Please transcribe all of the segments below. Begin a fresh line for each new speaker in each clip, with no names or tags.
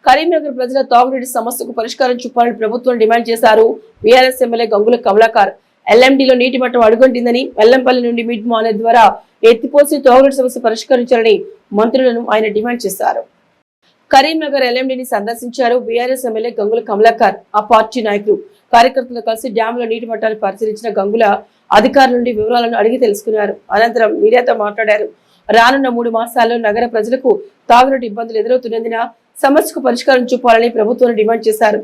కరీంనగర్ ప్రజల తాగునీటి సమస్యకు పరిష్కారం చూపాలని ప్రభుత్వం డిమాండ్ చేశారు. బీఆర్ఎస్ ఎమ్మెల్యే గంగుల కమలాకర్ ఎల్ఎండిలో నీటి మట్టం అడుగంటిందని వెల్లంపల్లి నుండి మిడ్ మానేర్ ద్వారా ఎత్తిపోసి తాగునీటి సమస్య పరిష్కరించాలని మంత్రులను ఆయన డిమాండ్ చేశారు. కరీంనగర్ ఎల్ఎండిని సందర్శించారు బీఆర్ఎస్ ఎమ్మెల్యే గంగుల కమలాకర్. ఆ పార్టీ నాయకులు కార్యకర్తలు కలిసి డ్యాంలో నీటి మట్టాన్ని పరిశీలించిన గంగుల అధికారుల నుండి వివరాలను అడిగి తెలుసుకున్నారు. అనంతరం మీడియాతో మాట్లాడారు. రానున్న 3 మాసాల్లో నగర ప్రజలకు తాగునీటి ఇబ్బందులు ఎదురవుతున్నందున సమస్యకు పరిష్కారం చూపాలని ప్రభుత్వాన్ని డిమాండ్ చేశారు.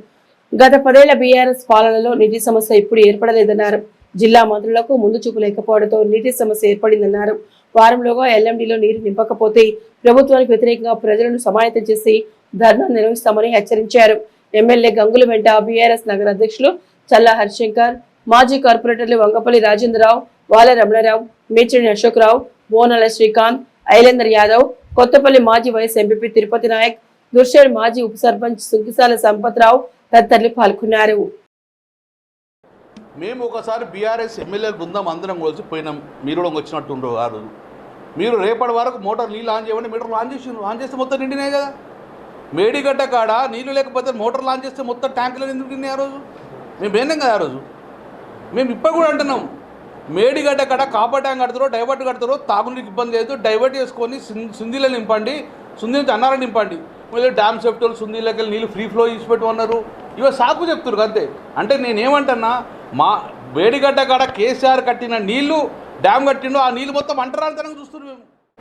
గత 10 ఏళ్ల బీఆర్ఎస్ పాలనలో నీటి సమస్య ఇప్పుడు ఏర్పడలేదన్నారు. జిల్లా మంత్రులకు ముందు చూపు లేకపోవడంతో నీటి సమస్య ఏర్పడిందన్నారు. వారంలోగా ఎల్ఎండిలో నీరు నింపకపోతే ప్రభుత్వానికి వ్యతిరేకంగా ప్రజలను సమాయత్తం చేసి ధర్నా నిర్వహిస్తామని హెచ్చరించారు. ఎమ్మెల్యే గంగుల వెంట బీఆర్ఎస్ నగర అధ్యక్షులు చల్లా హరిశంకర్, మాజీ కార్పొరేటర్లు వంగపల్లి రాజేంద్రరావు, వాల రమణారావు, మేచిడి అశోక్రావు, బోనాల శ్రీకాంత్, ఐలేందర్ యాదవ్, కొత్తపల్లి మాజీ వైఎస్ ఎంపీ తిరుపతి నాయక్, దుర్షేడ్ మాజీ ఉప సర్పంచ్ సుంకిసాల సంపత్రావు తదితరులు పాల్గొన్నారు.
మేము ఒకసారి బీఆర్ఎస్ ఎమ్మెల్యే బృందం అందరం కలిసి పోయినాం. మీరు కూడా వచ్చినట్టుండ్రు ఆ రోజు. మీరు రేపటి వరకు మోటార్ నీళ్ళు ఆన్ చేయమని మీటర్ ఆన్ చేస్తే మొత్తం నిండినాయి కదా. మేడిగడ్డ కాడ నీళ్ళు లేకపోతే మోటార్ ఆన్ చేస్తే మొత్తం ట్యాంకులు ఎందుకు నిండినాయి ఆ రోజు? మేము పోయినాం కదా ఆ రోజు. మేము ఇప్పుడు కూడా అంటున్నాం, మేడిగడ్డ కాడ కాపర్ ట్యాంక్ కడతారో డైవర్ట్ కడతారో తాగునీటికి ఇబ్బంది లేదు, డైవర్ట్ చేసుకొని సుందీలో నింపండి, సుందీ నుంచి అన్నారం నింపండి. మళ్ళీ డ్యామ్ సేఫ్టీ వాళ్ళు సుందీలోకి వెళ్ళి నీళ్ళు ఫ్రీ ఫ్లో ఇచ్చిపెట్టమన్నారు. ఇవ సాకు చెప్తున్నారు అంతే. అంటే నేనేమంటున్నా, మా వేడిగడ్డ కాడ కేసీఆర్ కట్టిన నీళ్లు డ్యామ్ కట్టిండు, ఆ నీళ్ళు మొత్తం అంటరానితనంగా చూస్తున్నారు మేము.